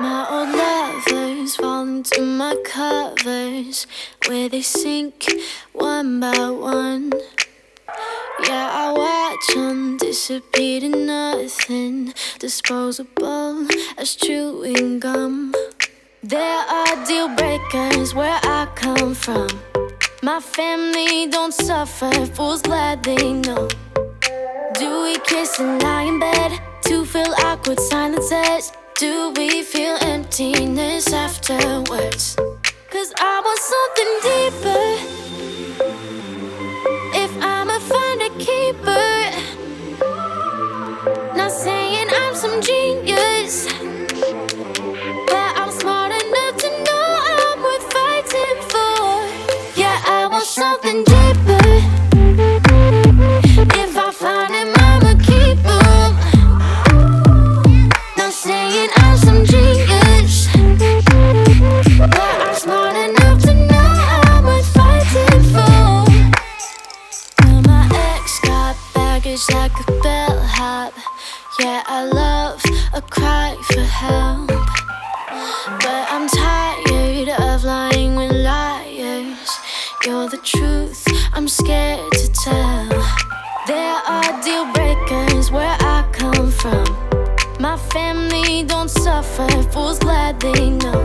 My old lovers fall into my covers, where they sink one by one. Yeah, I watch them disappear to nothing, disposable as chewing gum. There are deal breakers where I come from. My family don't suffer, fools glad they know. Do we kiss and lie in bed to fill awkward silences? Do we feel emptiness afterwards? Cause I want something deeper. If I'ma find a keeper, not saying I'm some genius, but I'm smart enough to know I'm worth fighting for. Yeah, I want something deeper. If I find him, I'ma keep him. Not saying I'm some genius, but I'm smart enough to know I'm worth fighting for. Well, my ex got baggage like a bellhop. Yeah, I love a cry for help, but I'm tired of lying with liars. You're the truth, I'm scared to tell. There are deal breakers where I come from. My family don't suffer, fools glad they know.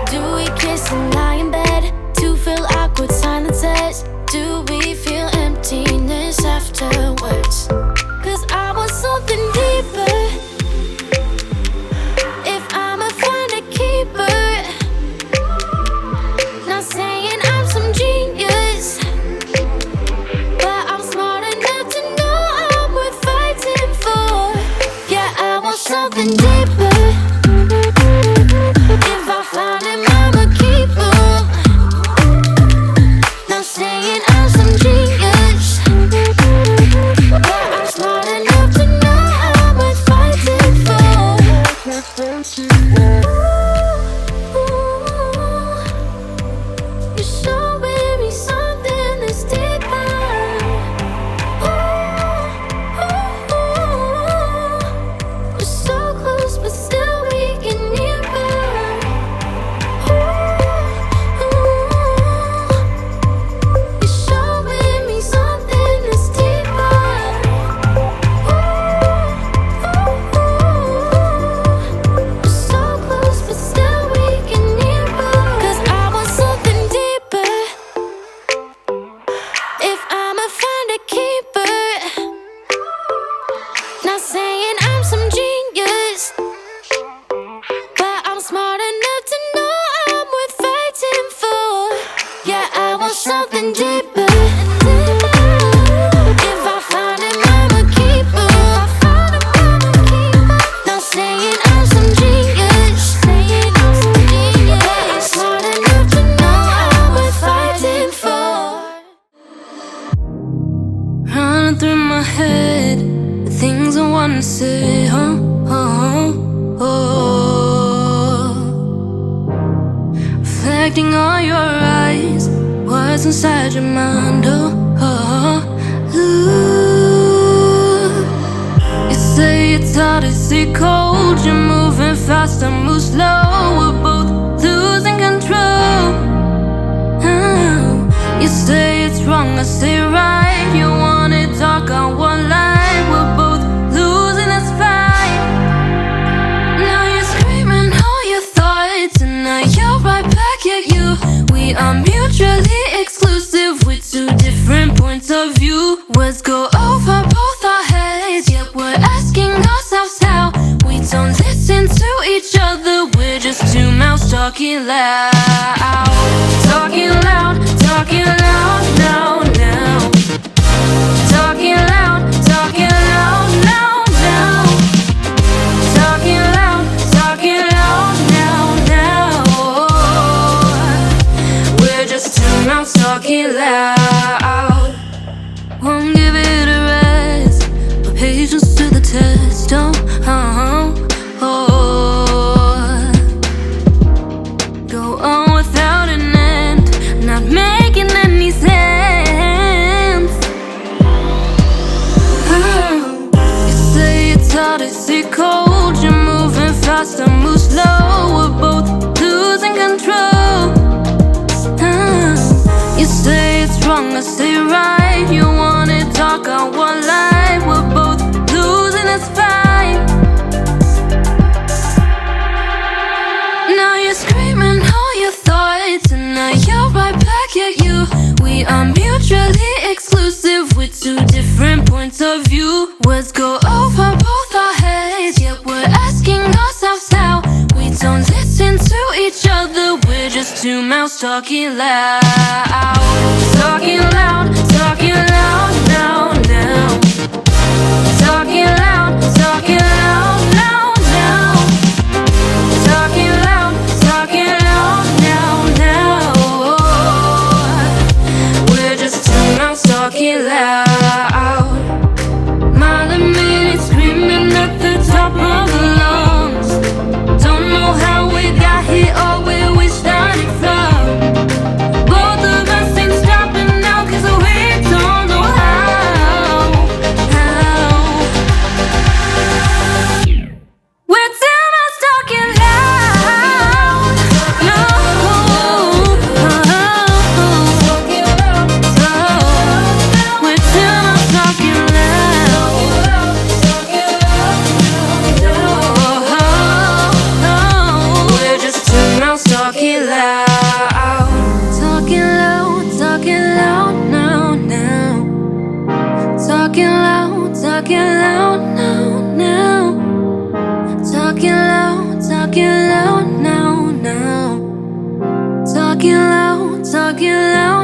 Do we kiss and lie in bed to fill awkward silences? Do we feel emptiness afterwards? Cause I want something deeper. If I'ma find a keeper, not saying I'm some genius, but I'm smart enough to know I'm worth fighting for. Yeah, I want something deeper. If I find him, I'ma keep him. Not saying I'm some genius, but I'm smart enough to know I'm worth fighting for. You're showing me something that's deeper. We're so close, but still we get nearer. You're showing me something that's deeper. We're so close, but still we get nearer. Cause I want something deeper. If I'ma find a keeper, not saying I'm some genius, but I'm smart enough to know I'm worth fighting for. Yeah, I want something deeper. If I find him, I'ma keep him. Not saying I'm some genius, but I'm smart enough to know I'm worth fighting for. Running through my head, the things I wanna say, reflecting on your eyes, what's inside your mind, You say it's hard to see cold, you're moving fast, I move slow, we're both losing control. You say it's wrong, I say right, you want it dark, I want light, we're both losing this fight. Now you're screaming all your thoughts, and now you're right back at you. We are mutually exclusive with two different points of view. Words go over both our heads, yet we're asking ourselves how. We don't listen to each other, we're just two mouths talking loud. Talking loud, talking loud now, now. Talking loud now, now. Talking loud now, now. We're just two mouths talking loud. Won't give it a rest, put patience to the test, Go on without an end, not making any sense. fast or move slow, we're both losing control. You say it's wrong, I say right. You wanna talk, I want lie. We're both losing, it's fine. Now you're screaming all your thoughts, and now you're right back at you. We are mutually exclusive with two different points of view. Words go over both our heads, yet we're asking ourselves how. We don't listen to each other, we're just two mouths talking loud. Talking loud now, now. Talking loud now, now. Talking loud now, now. We're just two mouths talking loud. Mile a minute screaming at the top of the lungs. Don't know how we got here or where we started from. Both of us ain't stopping now, cause we don't know how. We're two mouths talking loud. No. We're two mouths talking loud. We're just two mouths talking loud. Talking loud now, now. Talking loud now, now. Talking loud now, now. Talking loud